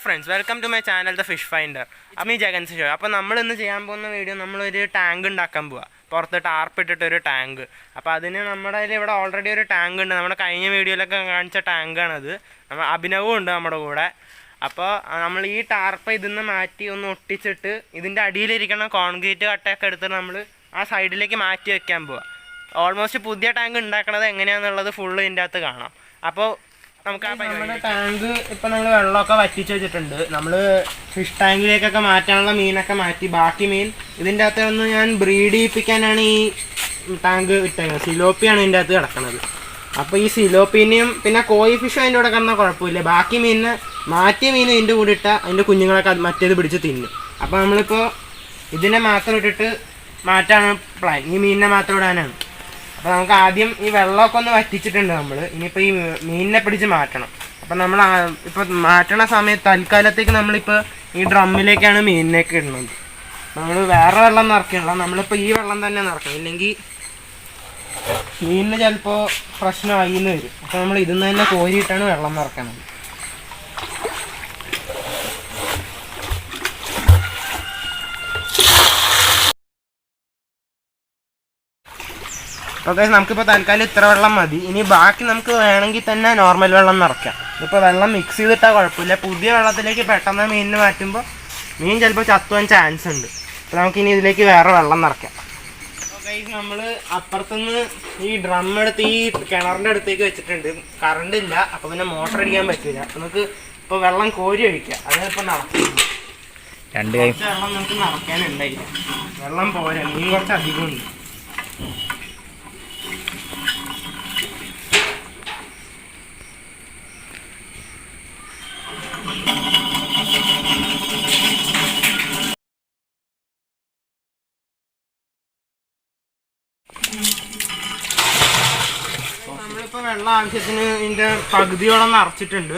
Friends, welcome to my channel the fish finder. അമ്മി ജഗൻസ് show. അപ്പോൾ നമ്മൾ ഇന്ന് ചെയ്യാൻ പോകുന്ന വീഡിയോ, നമ്മളൊരു ടാങ്ക് ഉണ്ടാക്കാൻ പോവുക. പുറത്ത് ടാർപ്പിട്ടിട്ടൊരു ടാങ്ക്. അപ്പോൾ അതിന് നമ്മുടെ കയ്യിൽ ഇവിടെ ഓൾറെഡി ഒരു ടാങ്ക് ഉണ്ട്. നമ്മുടെ കഴിഞ്ഞ വീഡിയോയിലൊക്കെ കാണിച്ച ടാങ്കാണത്. നമ്മൾ അഭിനവും ഉണ്ട് നമ്മുടെ കൂടെ. അപ്പോൾ നമ്മൾ ഈ ടാർപ്പ് ഇതിന്ന് മാറ്റി ഒന്ന് ഒട്ടിച്ചിട്ട് ഇതിൻ്റെ അടിയിലിരിക്കുന്ന കോൺക്രീറ്റ് കട്ടയൊക്കെ എടുത്തിട്ട് നമ്മൾ ആ സൈഡിലേക്ക് മാറ്റി വെക്കാൻ പോവുക. ഓൾമോസ്റ്റ് പുതിയ ടാങ്ക് ഉണ്ടാക്കണത് എങ്ങനെയാണെന്നുള്ളത് ഫുള്ള് ഇതിൻ്റെ അകത്ത് കാണാം. അപ്പോൾ നമുക്ക് നമ്മുടെ ടാങ്ക് ഇപ്പം നമ്മൾ വെള്ളമൊക്കെ വറ്റിച്ച് വെച്ചിട്ടുണ്ട്. നമ്മൾ ഫിഷ് ടാങ്കിലേക്കൊക്കെ മാറ്റാനുള്ള മീനൊക്കെ മാറ്റി, ബാക്കി മീൻ ഇതിൻ്റെ അകത്ത് ഒന്ന് ഞാൻ ബ്രീഡ് ചെയ്യിപ്പിക്കാനാണ് ഈ ടാങ്ക് ഇട്ടേക്കുന്നത്. സിലോപ്പിയാണ് ഇതിൻ്റെ അകത്ത് കിടക്കുന്നത്. അപ്പോൾ ഈ സിലോപ്പീനെയും പിന്നെ കോയി ഫിഷും അതിൻ്റെ കൂടെ കിടന്നാൽ കുഴപ്പമില്ല. ബാക്കി മീനിനെ മാറ്റിയ മീൻ ഇതിൻ്റെ കൂടെ ഇട്ടാൽ അതിൻ്റെ കുഞ്ഞുങ്ങളൊക്കെ മറ്റേത് പിടിച്ച് തിന്നും. അപ്പോൾ നമ്മളിപ്പോൾ ഇതിനെ മാത്രം ഇട്ടിട്ട് മാറ്റാണ് പ്ലാൻ. ഈ മീനിനെ മാത്രം ഇടാനാണ്. അപ്പോൾ നമുക്ക് ആദ്യം ഈ വെള്ളമൊക്കെ ഒന്ന് വറ്റിച്ചിട്ടുണ്ട് നമ്മൾ. ഇനിയിപ്പോൾ ഈ മീനിനെ പിടിച്ച് മാറ്റണം. അപ്പം നമ്മൾ ഇപ്പോൾ മാറ്റണ സമയത്ത് തൽക്കാലത്തേക്ക് നമ്മളിപ്പോൾ ഈ ഡ്രമ്മിലേക്കാണ് മീനിനൊക്കെ ഇടുന്നത്. നമ്മൾ വേറെ വെള്ളം നിറയ്ക്കണില്ല, നമ്മളിപ്പോൾ ഈ വെള്ളം തന്നെ നിറക്കണം. ഇല്ലെങ്കിൽ മീനിന് ചിലപ്പോൾ പ്രശ്നമായി എന്ന് വരും. അപ്പോൾ നമ്മൾ ഇതിൽ നിന്ന് തന്നെ കോരിയിട്ടാണ് വെള്ളം നിറയ്ക്കണത്. ഓക്കെ, നമുക്കിപ്പോൾ തൽക്കാലം ഇത്ര വെള്ളം മതി. ഇനി ബാക്കി നമുക്ക് വേണമെങ്കിൽ തന്നെ നോർമൽ വെള്ളം നിറയ്ക്കാം. ഇപ്പോൾ വെള്ളം മിക്സ് ചെയ്തിട്ടാൽ കുഴപ്പമില്ല. പുതിയ വെള്ളത്തിലേക്ക് പെട്ടെന്ന് മീനിന് മാറ്റുമ്പോൾ മീൻ ചിലപ്പോൾ ചത്തുവാൻ ചാൻസ് ഉണ്ട്. അപ്പോൾ നമുക്കിനി ഇതിലേക്ക് വേറെ വെള്ളം നിറയ്ക്കാം. ഓക്കെ, നമ്മൾ അപ്പുറത്തുനിന്ന് ഈ ഡ്രം എടുത്ത് ഈ കിണറിൻ്റെ അടുത്തേക്ക് വെച്ചിട്ടുണ്ട്. കറണ്ട് ഇല്ല, അപ്പോൾ പിന്നെ മോട്ടർ അടിക്കാൻ പറ്റില്ല. നമുക്ക് ഇപ്പോൾ വെള്ളം കോരി ഒഴിക്കാം. അതിപ്പോൾ നിറയ്ക്കും. വെള്ളം നമുക്ക് നിറയ്ക്കാനുണ്ടായില്ല, വെള്ളം പോരാ, മീൻ കുറച്ച് അധികമുണ്ട്. നമ്മളിപ്പോൾ വെള്ളം ആവശ്യത്തിന് ഇതിൻ്റെ പകുതിയോളം നിറച്ചിട്ടുണ്ട്.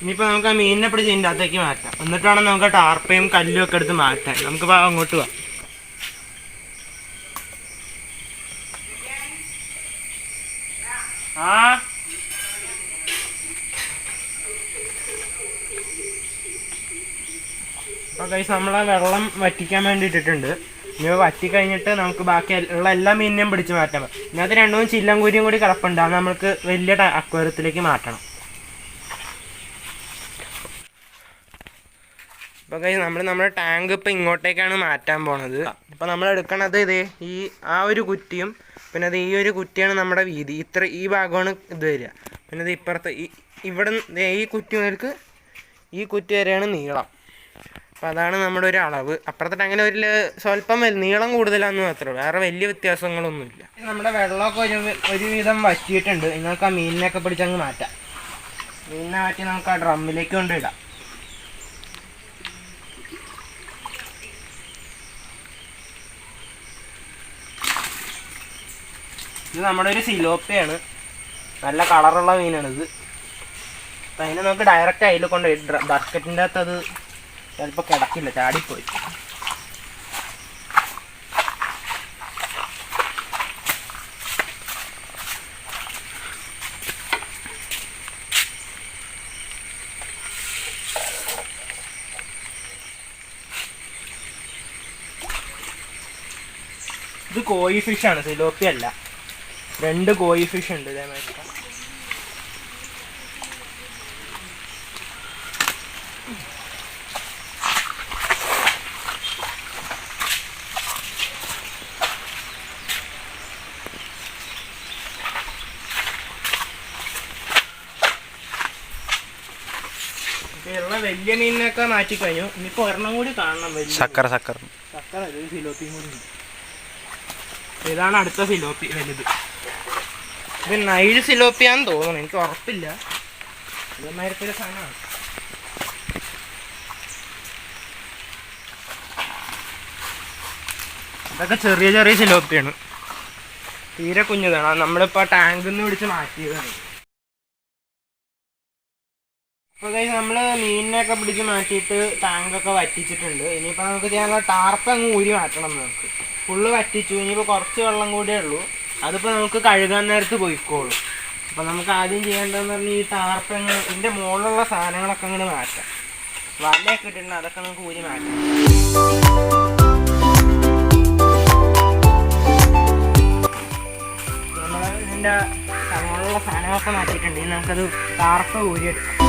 ഇനിയിപ്പോൾ നമുക്ക് ആ മീനിനെ പിടിച്ച് ഇതിൻ്റെ അകത്തേക്ക് മാറ്റാം. എന്നിട്ട് വേണം നമുക്ക് ടാർപ്പയും കല്ലും ഒക്കെ എടുത്ത് മാറ്റാൻ. നമുക്കിപ്പോൾ അങ്ങോട്ട് പോവാം. അപ്പോൾ ഗൈസ്, നമ്മളെ വെള്ളം വറ്റിക്കാൻ വേണ്ടി ഇട്ടിട്ടുണ്ട്. ഇനി വറ്റി കഴിഞ്ഞിട്ട് നമുക്ക് ബാക്കി ഉള്ള എല്ലാ മീനിനെയും പിടിച്ച് മാറ്റാൻ പറ്റും. ഇതിനകത്ത് രണ്ടും ചില്ലങ്കൂരിയും കൂടി കിടപ്പുണ്ട്. അത് നമുക്ക് വലിയ അക്വേറിയത്തിലേക്ക് മാറ്റണം. അപ്പോൾ ഗൈസ്, നമ്മുടെ ടാങ്ക് ഇപ്പോൾ ഇങ്ങോട്ടേക്കാണ് മാറ്റാൻ പോണത്. അപ്പോൾ നമ്മൾ എടുക്കണത് ഈ ഒരു കുറ്റിയും പിന്നെ ഈ ഒരു കുറ്റിയാണ് നമ്മുടെ വീതി. ഈ ഭാഗമാണ് ഇത് വരിക. പിന്നെ ഇത് ഇപ്പുറത്ത് ഇവിടെ ഈ കുറ്റി മുതൽക്ക് ഈ കുറ്റി വരെയാണ് നീളം. അപ്പോൾ അതാണ് നമ്മുടെ ഒരു അളവ്. അപ്പുറത്തെ ടാങ്കിന് സ്വല്പം നീളം കൂടുതലാണെന്ന് മാത്രമേ, വേറെ വലിയ വ്യത്യാസങ്ങളൊന്നുമില്ല. നമ്മുടെ വെള്ളമൊക്കെ ഒരുവിധം വറ്റിയിട്ടുണ്ട്. നിങ്ങൾക്ക് ആ മീനിനൊക്കെ പിടിച്ചങ്ങ് മാറ്റാം. മീനിനെ മാറ്റി നമുക്ക് ആ ഡ്രമ്മിലേക്ക് കൊണ്ടിടാം. ഇത് നമ്മുടെ ഒരു സിലോപ്പിയാണ്, നല്ല കളറുള്ള മീനാണിത്. അപ്പം അതിനെ നമുക്ക് ഡയറക്റ്റ് അതിൽ കൊണ്ടുപോയി ബക്കറ്റിൻ്റെ അകത്ത് അത് ചിലപ്പോൾ കിടക്കില്ല, ചാടിപ്പോയി. ഇത് കോയി ഫിഷാണ്, സിലോപ്പി അല്ല. 2 കോയി ഫിഷ് ഉണ്ട് ഇതേമാതിരി. ഉള്ള വലിയ മീനിനൊക്കെ മാറ്റി കഴിഞ്ഞു. ഇനിയിപ്പോൾ ഒരെണ്ണം കൂടി കാണണം. സക്കർ സിലോപ്പിയും കൂടി. ഇതാണ് അടുത്ത സിലോപ്പി വലുത്. ഇത് നൈൽ സിലോപ്പിയാന്ന് തോന്നുന്നു, എനിക്ക് ഉറപ്പില്ല. ഇതേമാതിരത്തെ ഒരു സാധനമാണ്. ഇതൊക്കെ ചെറിയ ചെറിയ സിലോപ്പിയാണ്, തീരെ കുഞ്ഞതാണ്. നമ്മളിപ്പോൾ ടാങ്കിൽ നിന്ന് പിടിച്ച് മാറ്റിയതാണ്. അപ്പോൾ നമ്മൾ മീനിനെയൊക്കെ പിടിച്ച് മാറ്റിയിട്ട് ടാങ്കൊക്കെ വറ്റിച്ചിട്ടുണ്ട്. ഇനിയിപ്പോൾ നമുക്ക് ചെയ്യാനുള്ള ടാർപ്പ് അങ്ങ് ഊരി മാറ്റണം. നമുക്ക് ഫുള്ള് വറ്റിച്ചു. ഇനിയിപ്പോൾ കുറച്ച് വെള്ളം കൂടിയേ ഉള്ളൂ. അതിപ്പോൾ നമുക്ക് കഴുകാൻ നേരത്ത് പോയിക്കോളും. അപ്പോൾ നമുക്ക് ആദ്യം ചെയ്യേണ്ടതെന്ന് പറഞ്ഞാൽ ഈ ടാർപ്പ് ഇതിൻ്റെ മുകളിലുള്ള സാധനങ്ങളൊക്കെ അങ്ങോട്ട് മാറ്റാം. വലയൊക്കെ ഇട്ടിട്ടുണ്ട്, അതൊക്കെ നമുക്ക് ഊരി മാറ്റാം. നമ്മൾ ഇതിൻ്റെ അങ്ങനെയുള്ള സാധനങ്ങളൊക്കെ മാറ്റിയിട്ടുണ്ട്. ഇനി നമുക്കത് ടാർപ്പ് ഊരിയെടുക്കാം.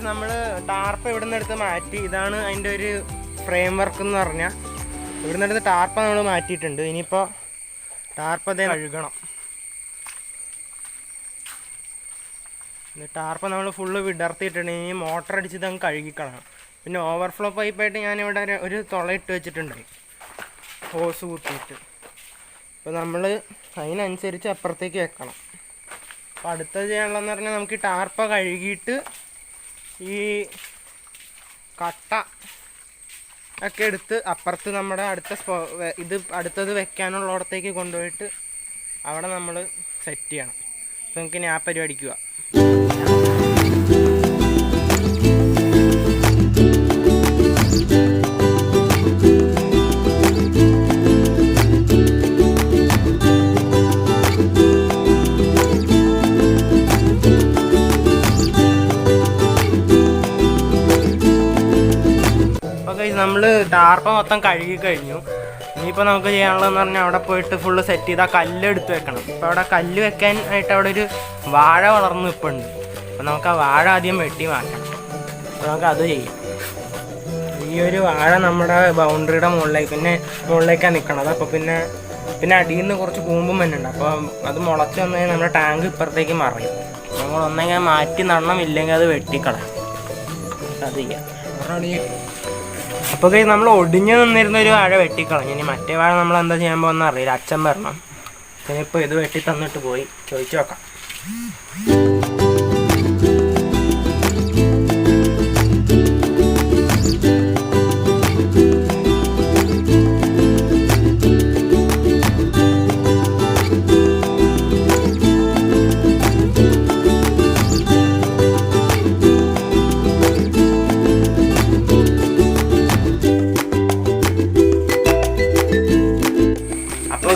നമ്മൾ ടാർപ്പ് ഇവിടെ നിന്ന് എടുത്ത് മാറ്റി. ഇതാണ് അതിൻ്റെ ഒരു ഫ്രെയിം വർക്ക് എന്ന് പറഞ്ഞാൽ. ഇവിടെ നിന്ന് എടുത്ത് ടാർപ്പ നമ്മൾ മാറ്റിയിട്ടുണ്ട്. ഇനിയിപ്പോൾ ടാർപ്പ അതേ കഴുകണം. ടാർപ്പ നമ്മൾ ഫുള്ള് വിടർത്തിയിട്ടുണ്ട്. ഇനി മോട്ടർ അടിച്ചിട്ട് അങ്ങ് കഴുകിക്കളണം. പിന്നെ ഓവർഫ്ലോ പൈപ്പായിട്ട് ഞാനിവിടെ ഒരു തുള ഇട്ട് വെച്ചിട്ടുണ്ടായി, ഹോസ് കുത്തിയിട്ട്. അപ്പോൾ നമ്മൾ അതിനനുസരിച്ച് അപ്പുറത്തേക്ക് വെക്കണം. അപ്പോൾ അടുത്തത് ചെയ്യാനുള്ളതെന്ന് പറഞ്ഞാൽ നമുക്ക് ഈ ടാർപ്പ കഴുകിയിട്ട് ഈ കട്ട ഒക്കെ എടുത്ത് അപ്പുറത്ത് നമ്മുടെ അടുത്തത് വെക്കാനുള്ളിടത്തേക്ക് കൊണ്ടുപോയിട്ട് അവിടെ നമ്മൾ സെറ്റ് ചെയ്യണം. അപ്പോൾ നമുക്കിനി ആ പരിപാടിക്കുക. നമ്മൾ ടാർപ്പ മൊത്തം കഴുകി കഴിഞ്ഞു. ഇനിയിപ്പോൾ നമുക്ക് ചെയ്യാനുള്ളതെന്ന് പറഞ്ഞാൽ അവിടെ പോയിട്ട് ഫുള്ള് സെറ്റ് ചെയ്ത് ആ കല്ല് എടുത്ത് വെക്കണം. ഇപ്പോൾ അവിടെ കല്ല് വെക്കാനായിട്ട് അവിടെ ഒരു വാഴ വളർന്ന് നിൽപ്പുണ്ട്. അപ്പോൾ നമുക്ക് ആ വാഴ ആദ്യം വെട്ടി മാറ്റണം. അപ്പോൾ നമുക്ക് അത് ചെയ്യാം. ഈ ഒരു വാഴ നമ്മുടെ ബൗണ്ടറിയുടെ മുകളിലേക്കാണ് നിൽക്കണത്. അപ്പോൾ പിന്നെ അടിയിൽ നിന്ന് കുറച്ച് കൂമ്പും വന്നുണ്ട്. അപ്പോൾ അത് മുളച്ച് വന്നു കഴിഞ്ഞാൽ നമ്മുടെ ടാങ്ക് ഇപ്പുറത്തേക്ക് മറിയും. നമ്മൾ ഒന്നെങ്കിൽ മാറ്റി നടണം, ഇല്ലെങ്കിൽ അത് വെട്ടിക്കളയാം. അത് ചെയ്യാം. അപ്പോൾ നമ്മൾ ഒടിഞ്ഞു നിന്നിരുന്ന ഒരു വാഴ വെട്ടിക്കളഞ്ഞു. ഇനി മറ്റേ വാഴ നമ്മൾ എന്താ ചെയ്യാൻ പോകുന്ന അറിയില്ല. അച്ഛൻ വരണം. പിന്നെ ഇപ്പോൾ ഇത് വെട്ടി തന്നിട്ട് പോയി ചോദിച്ചു നോക്കാം.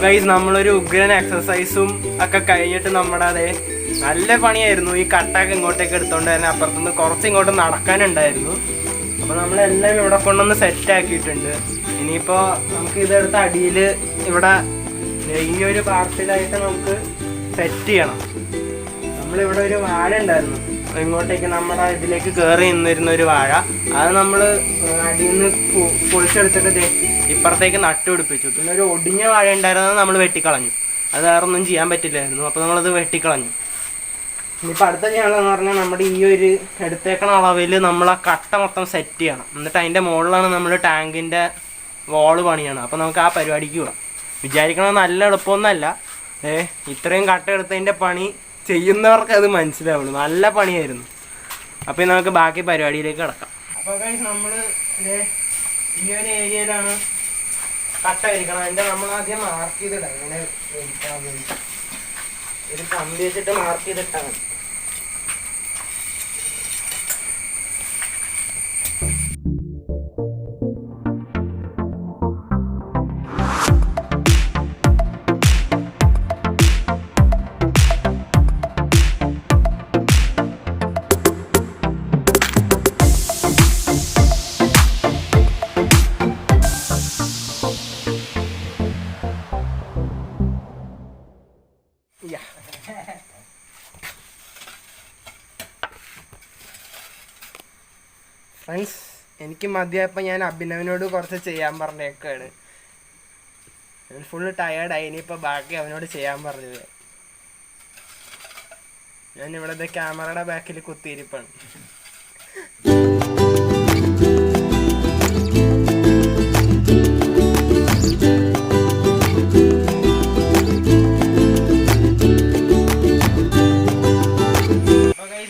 ഗൈസ്, നമ്മളൊരു ഉഗ്രൻ എക്സസൈസും ഒക്കെ കഴിഞ്ഞിട്ട് നമ്മുടെ അതെ നല്ല പണിയായിരുന്നു. ഈ കട്ടൊക്കെ ഇങ്ങോട്ടേക്ക് എടുത്തോണ്ട് തന്നെ അപ്പുറത്തുനിന്ന് കുറച്ച് ഇങ്ങോട്ട് നടക്കാനുണ്ടായിരുന്നു. അപ്പോൾ നമ്മളെല്ലാം ഇവിടെ കൊണ്ടൊന്ന് സെറ്റ് ആക്കിയിട്ടുണ്ട്. ഇനിയിപ്പോൾ നമുക്ക് ഇതെടുത്ത് അടിയിൽ ഇവിടെ ഈ ഒരു പാർട്ടിലായിട്ട് നമുക്ക് സെറ്റ് ചെയ്യണം. നമ്മളിവിടെ ഒരു വാഴ ഉണ്ടായിരുന്നു, ഇങ്ങോട്ടേക്ക് നമ്മുടെ ഇതിലേക്ക് കയറി നിന്നിരുന്ന ഒരു വാഴ. അത് നമ്മൾ അടിയിൽ നിന്ന് പൊളിച്ചെടുത്തിട്ട് ഇപ്പുറത്തേക്ക് നട്ടുപിടിപ്പിച്ചു. പിന്നെ ഒരു ഒടിഞ്ഞ വാഴ ഉണ്ടായിരുന്നത് നമ്മൾ വെട്ടിക്കളഞ്ഞു. അത് വേറെ ഒന്നും ചെയ്യാൻ പറ്റില്ലായിരുന്നു. അപ്പോൾ നമ്മളത് വെട്ടിക്കളഞ്ഞു. ഇനിയിപ്പോൾ അടുത്ത ചെയ്യാനുള്ളതെന്ന് പറഞ്ഞാൽ നമ്മുടെ ഈ ഒരു എടുത്തേക്കണ അളവിൽ നമ്മൾ ആ കട്ട മൊത്തം സെറ്റ് ചെയ്യണം. എന്നിട്ട് അതിൻ്റെ മുകളിലാണ് നമ്മൾ ടാങ്കിൻ്റെ വോള് പണിയണം. അപ്പോൾ നമുക്ക് ആ പരിപാടിക്ക് പോകാം. വിചാരിക്കണത് നല്ല എളുപ്പമൊന്നുമല്ല. ഇത്രയും കട്ട എടുത്തതിൻ്റെ പണി ചെയ്യുന്നവർക്ക് അത് മനസ്സിലാവുള്ളൂ. നല്ല പണിയായിരുന്നു. അപ്പോൾ നമുക്ക് ബാക്കി പരിപാടിയിലേക്ക് കിടക്കാം. അപ്പോൾ നമ്മൾ ഈ ഒരു ഏരിയയിലാണ് കട്ട വരിക്കണം. അതിൻ്റെ നമ്മൾ ആദ്യം മാർക്ക് ചെയ്തിടാം. ഇങ്ങനെ ഒരു കമ്പി വെച്ചിട്ട് മാർക്ക് ചെയ്തിട്ടാൽ മതി. ഫ്രണ്ട്സ്, എനിക്ക് മതിയായപ്പോൾ ഞാൻ അഭിനവനോട് കുറച്ച് ചെയ്യാൻ പറഞ്ഞേക്കാണ്. ഞാൻ ഫുള്ള് ടയേർഡായി. ഇനിയിപ്പോൾ ബാക്കി അവനോട് ചെയ്യാൻ പറഞ്ഞത്. ഞാൻ ഇവിടെ ക്യാമറയുടെ ബാക്കിൽ കുത്തിയിരിപ്പാണ്.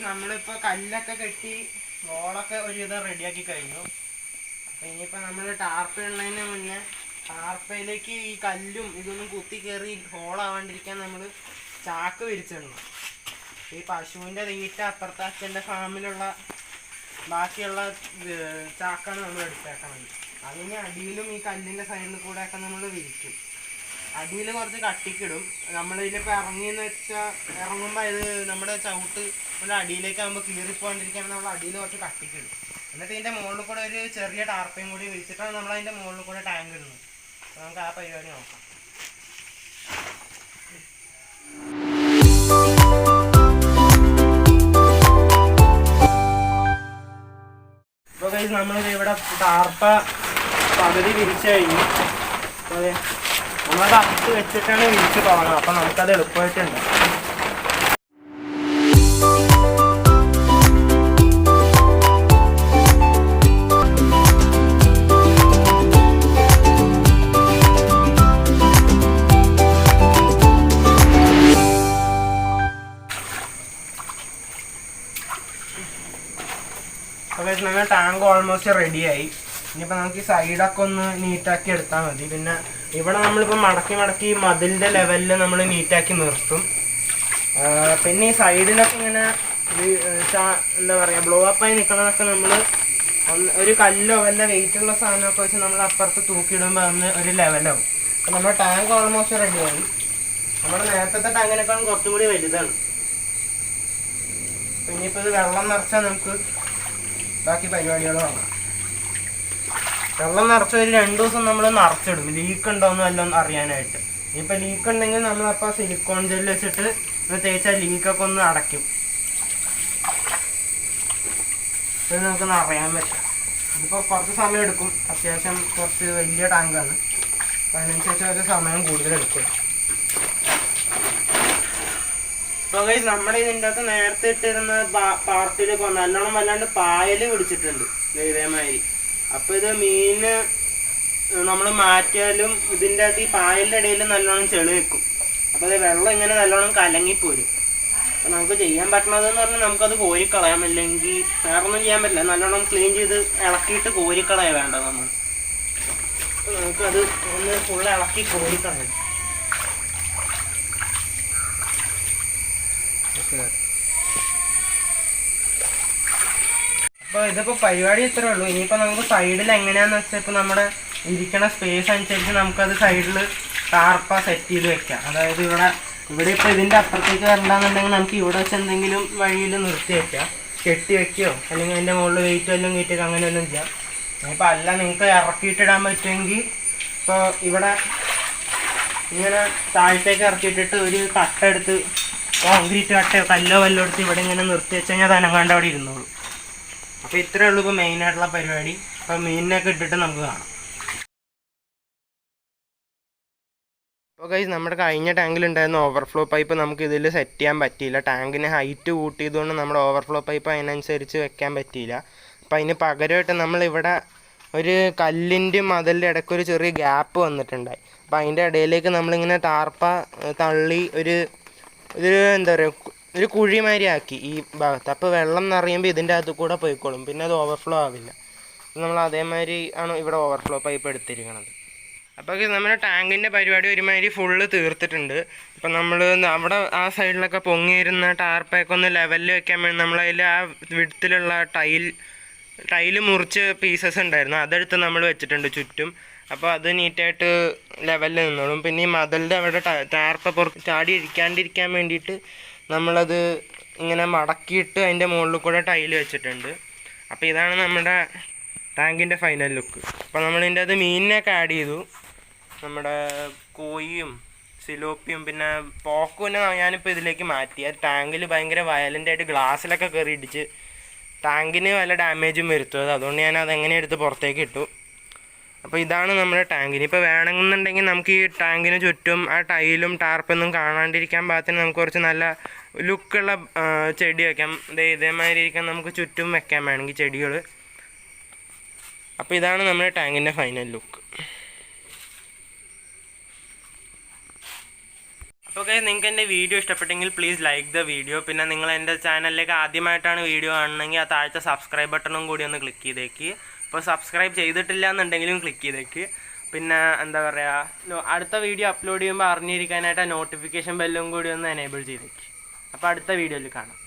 നമ്മളിപ്പോൾ കല്ലൊക്കെ കെട്ടി വോളൊക്കെ ഒരുവിധം റെഡിയാക്കി കഴിഞ്ഞു. ഇനിയിപ്പോൾ നമ്മൾ ടാർപ്പ ഇടുന്നതിന് മുന്നേ ടാർപ്പയിലേക്ക് ഈ കല്ലും ഇതൊന്നും കുത്തി കയറി ഹോളാവാണ്ടിരിക്കാൻ നമ്മൾ ചാക്ക് വിരിച്ചിടണം. ഈ പശുവിൻ്റെ തീറ്റ അപ്പുറത്തെ അച്ഛൻ്റെ ഫാമിലുള്ള ബാക്കിയുള്ള ചാക്കാണ് നമ്മൾ എടുത്തേക്കണത്. അതിന് അടിയിലും ഈ കല്ലിൻ്റെ സൈഡിൽ കൂടെ ഒക്കെ നമ്മൾ വിരിക്കും. അടിയിൽ കുറച്ച് കട്ടിക്കിടും. നമ്മളിതിലിപ്പോൾ ഇറങ്ങിയെന്ന് വെച്ചാൽ ഇറങ്ങുമ്പോൾ ഇത് നമ്മുടെ ചവിട്ട് നമ്മുടെ അടിയിലേക്കാകുമ്പോൾ കീറിപ്പോകാണ്ടിരിക്കാൻ നമ്മൾ അടിയിൽ കുറച്ച് കട്ടിക്കിടും. എന്നിട്ട് ഇതിൻ്റെ മുകളിൽ കൂടെ ഒരു ചെറിയ ടാർപ്പയും കൂടി വിരിച്ചിട്ടാണ് നമ്മൾ അതിൻ്റെ മുകളിൽ കൂടെ ടാങ്ക് ഇടുന്നത്. അപ്പോൾ നമുക്ക് ആ പരിപാടി നോക്കാം. അപ്പോൾ ഗൈസ് നമ്മളിത് ഇവിടെ ടാർപ്പ പകുതി വിരിച്ചു കഴിഞ്ഞു. അതെ, നമ്മളത് അകത്ത് വെച്ചിട്ടാണ് വിരിച്ച് തുടങ്ങുന്നത്. അപ്പം നമുക്കത് എളുപ്പമായിട്ടുണ്ട്. അപ്പോൾ നമ്മൾ ടാങ്ക് ഓൾമോസ്റ്റ് റെഡിയായി. ഇനിയിപ്പോൾ നമുക്ക് ഈ സൈഡൊക്കെ ഒന്ന് നീറ്റാക്കി എടുത്താൽ മതി. പിന്നെ ഇവിടെ നമ്മളിപ്പോൾ മടക്കി മതിലിൻ്റെ ലെവലിൽ നമ്മൾ നീറ്റാക്കി നിർത്തും. പിന്നെ ഈ സൈഡിലൊക്കെ ഇങ്ങനെ എന്താ പറയുക ബ്ലോ അപ്പായി നിൽക്കണതൊക്കെ നമ്മൾ ഒരു കല്ലോ വല്ല വെയിറ്റുള്ള സാധനമൊക്കെ വെച്ച് നമ്മൾ അപ്പുറത്ത് തൂക്കിയിടുമ്പോൾ അന്ന് ഒരു ലെവലാവും. അപ്പോൾ നമ്മുടെ ടാങ്ക് ഓൾമോസ്റ്റ് റെഡിയായി. നമ്മുടെ നേരത്തെ ടാങ്കിനേക്കാളും കുറച്ചും കൂടി വലുതാണ്. ഇനിയിപ്പോൾ ഇത് വെള്ളം നിറച്ചാൽ നമുക്ക് ബാക്കി പരിപാടികൾ വാങ്ങാം. വെള്ളം നിറച്ച് ഒരു 2 ദിവസം നമ്മൾ നിറച്ചിടും, ലീക്ക് ഉണ്ടോയെന്ന് വല്ലതും അറിയാനായിട്ട്. ഇനിയിപ്പോൾ ലീക്ക് ഉണ്ടെങ്കിൽ നമ്മളപ്പോൾ സിലിക്കോൺ ജെല്ല് വെച്ചിട്ട് തേച്ചാൽ ലീക്കൊക്കെ ഒന്ന് അടയ്ക്കും. ഇത് നമുക്കൊന്ന് അറിയാൻ പറ്റും. ഇതിപ്പോൾ കുറച്ച് സമയം എടുക്കും. അത്യാവശ്യം കുറച്ച് വലിയ ടാങ്കാണ്. അപ്പോൾ അതിനനുസരിച്ച് ഒരു സമയം കൂടുതലെടുക്കും. അപ്പോൾ ഗൈസ് നമ്മുടെ ഇതിൻ്റെ അകത്ത് നേരത്തെ ഇട്ടിരുന്ന പാർട്ടിൽ നല്ലോണം വല്ലാണ്ട് പായൽ പിടിച്ചിട്ടുണ്ട് ഇതേമാതിരി. അപ്പോൾ ഇത് മീന് നമ്മൾ മാറ്റിയാലും ഇതിൻ്റെ അകത്ത് ഈ പായലിൻ്റെ ഇടയിൽ നല്ലോണം ചെളി വെക്കും. അപ്പോൾ അത് വെള്ളം ഇങ്ങനെ നല്ലോണം കലങ്ങിപ്പോരും. അപ്പോൾ നമുക്ക് ചെയ്യാൻ പറ്റണതെന്ന് പറഞ്ഞാൽ നമുക്കത് കോരിക്കളയാം. അല്ലെങ്കിൽ വേറൊന്നും ചെയ്യാൻ പറ്റില്ല. നല്ലോണം ക്ലീൻ ചെയ്ത് ഇളക്കിയിട്ട് കോരിക്കളയാം വേണ്ടത് നമ്മൾ. അപ്പോൾ നമുക്കത് ഒന്ന് ഫുള്ള് ഇളക്കി കോരിക്കളയാം. അപ്പോൾ ഇതിപ്പോൾ പരിപാടി ഇത്രേ ഉള്ളൂ. ഇനിയിപ്പോൾ നമുക്ക് സൈഡിൽ എങ്ങനെയാണെന്ന് വെച്ചാൽ ഇപ്പോൾ നമ്മുടെ ഇരിക്കണ സ്പേസ് അനുസരിച്ച് നമുക്കത് സൈഡിൽ ടാർപ്പ സെറ്റ് ചെയ്ത് വെക്കാം. അതായത് ഇവിടെ ഇപ്പോൾ ഇതിൻ്റെ അപ്പുറത്തേക്ക് വരണ്ടെന്നുണ്ടെങ്കിൽ നമുക്ക് ഇവിടെ വെച്ച് എന്തെങ്കിലും വഴിയിൽ നിർത്തി വെക്കാം, കെട്ടി വെക്കുകയോ അല്ലെങ്കിൽ അതിൻ്റെ മുകളിൽ വെയിറ്റ് വല്ലതും കയറ്റിയൊക്കെ അങ്ങനെ വല്ലതും ചെയ്യാം. ഇപ്പോൾ അല്ല നിങ്ങൾക്ക് ഇറക്കിയിട്ടിടാൻ പറ്റുമെങ്കിൽ ഇപ്പോൾ ഇവിടെ ഇങ്ങനെ താഴത്തേക്ക് ഇറക്കിയിട്ടിട്ട് ഒരു കട്ട എടുത്ത് കോൺക്രീറ്റ് കട്ടയോ കല്ലോ വല്ലോ എടുത്ത് ഇവിടെ ഇങ്ങനെ നിർത്തി വെച്ച് കഴിഞ്ഞാൽ തനങ്ങാണ്ട് അവിടെ ഇരുന്നോളൂ. അപ്പോൾ ഇത്രയേ ഉള്ളൂ ഇപ്പോൾ മെയിനായിട്ടുള്ള പരിപാടി. അപ്പോൾ മീനിനൊക്കെ ഇട്ടിട്ട് നമുക്ക് കാണാം. അപ്പോൾ ഗൈസ് നമ്മുടെ കഴിഞ്ഞ ടാങ്കിലുണ്ടായിരുന്ന ഓവർഫ്ലോ പൈപ്പ് നമുക്ക് ഇതിൽ സെറ്റ് ചെയ്യാൻ പറ്റിയില്ല. ടാങ്കിന് ഹൈറ്റ് കൂട്ടിയതുകൊണ്ട് നമ്മുടെ ഓവർഫ്ലോ പൈപ്പ് അതിനനുസരിച്ച് വെക്കാൻ പറ്റിയില്ല. അപ്പോൾ അതിന് പകരമായിട്ട് നമ്മളിവിടെ ഒരു കല്ലിൻ്റെ മതിലിൻ്റെ ഇടയ്ക്ക് ഒരു ചെറിയ ഗ്യാപ്പ് വന്നിട്ടുണ്ടായി. അപ്പോൾ അതിൻ്റെ ഇടയിലേക്ക് നമ്മളിങ്ങനെ ടാർപ്പ തള്ളി ഒരു എന്താ പറയുക ഒരു കുഴിമാതിരി ആക്കി ഈ ഭാഗത്ത്. അപ്പോൾ വെള്ളം നിറയുമ്പോൾ ഇതിൻ്റെ അകത്ത് കൂടെ പോയിക്കോളും, പിന്നെ അത് ഓവർഫ്ലോ ആവില്ല. നമ്മൾ അതേമാതിരി ആണ് ഇവിടെ ഓവർഫ്ലോ പൈപ്പ് എടുത്തിരിക്കുന്നത്. അപ്പോൾ നമ്മുടെ ടാങ്കിൻ്റെ പരിപാടി ഒരുമാതിരി ഫുള്ള് തീർത്തിട്ടുണ്ട്. ഇപ്പം നമ്മൾ അവിടെ ആ സൈഡിലൊക്കെ പൊങ്ങിയിരുന്ന ടാർപ്പൊക്കെ ഒന്ന് ലെവലിൽ വെക്കാൻ വേണ്ടി നമ്മളതിൽ ആ വിഡ്ത്തിലുള്ള ടൈല് മുറിച്ച് പീസസ് ഉണ്ടായിരുന്നു, അതെടുത്ത് നമ്മൾ വെച്ചിട്ടുണ്ട് ചുറ്റും. അപ്പോൾ അത് നീറ്റായിട്ട് ലെവലിൽ നിന്നോളും. പിന്നെ ഈ മതിലിൻ്റെ അവിടെ ടാർപ്പ പുറത്ത് ചാടി ഇരിക്കാണ്ടിരിക്കാൻ വേണ്ടിയിട്ട് നമ്മളത് ഇങ്ങനെ മടക്കിയിട്ട് അതിൻ്റെ മുകളിൽ കൂടെ ടൈല് വെച്ചിട്ടുണ്ട്. അപ്പോൾ ഇതാണ് നമ്മുടെ ടാങ്കിൻ്റെ ഫൈനൽ ലുക്ക്. അപ്പോൾ നമ്മളിതിൻ്റെ അത് മീനിനൊക്കെ ആഡ് ചെയ്തു. നമ്മുടെ കോയിയും സിലോപ്പിയും പിന്നെ പോക്കുവിനെ ഞാനിപ്പോൾ ഇതിലേക്ക് മാറ്റി. അത് ടാങ്കിൽ ഭയങ്കര വയലൻ്റായിട്ട് ഗ്ലാസ്സിലൊക്കെ കയറി ഇടിച്ച് ടാങ്കിന് വല്ല ഡാമേജും വരുത്തുന്നത്. അതുകൊണ്ട് ഞാൻ അതെങ്ങനെ എടുത്ത് പുറത്തേക്ക് ഇട്ടു. അപ്പോൾ ഇതാണ് നമ്മുടെ ടാങ്കിന്. ഇപ്പോൾ വേണമെന്നുണ്ടെങ്കിൽ നമുക്ക് ഈ ടാങ്കിന് ചുറ്റും ആ ടൈലും ടാർപ്പൊന്നും കാണാണ്ടിരിക്കാൻ പാകത്തിന് നമുക്ക് കുറച്ച് നല്ല ലുക്കുള്ള ചെടി വയ്ക്കാം. ഇതേമാതിരി ഇരിക്കാൻ നമുക്ക് ചുറ്റും വെക്കാൻ വേണമെങ്കിൽ ചെടികൾ. അപ്പോൾ ഇതാണ് നമ്മുടെ ടാങ്കിൻ്റെ ഫൈനൽ ലുക്ക്. അപ്പോൾ നിങ്ങൾക്ക് എൻ്റെ വീഡിയോ ഇഷ്ടപ്പെട്ടെങ്കിൽ പ്ലീസ് ലൈക്ക് ദ വീഡിയോ. പിന്നെ നിങ്ങൾ എൻ്റെ ചാനലിലേക്ക് ആദ്യമായിട്ടാണ് വീഡിയോ കാണണമെങ്കിൽ ആ താഴത്തെ സബ്സ്ക്രൈബ് ബട്ടണും കൂടി ഒന്ന് ക്ലിക്ക് ചെയ്തേക്ക്. അപ്പോൾ സബ്സ്ക്രൈബ് ചെയ്തിട്ടില്ല എന്നുണ്ടെങ്കിലും ക്ലിക്ക് ചെയ്തേക്ക്. പിന്നെ എന്താ പറയുക, അടുത്ത വീഡിയോ അപ്ലോഡ് ചെയ്യുമ്പോൾ അറിഞ്ഞിരിക്കാനായിട്ട് നോട്ടിഫിക്കേഷൻ ബെല്ലും കൂടി ഒന്ന് എനേബിൾ ചെയ്തേക്ക്. അപ്പോൾ അടുത്ത വീഡിയോയിൽ കാണാം.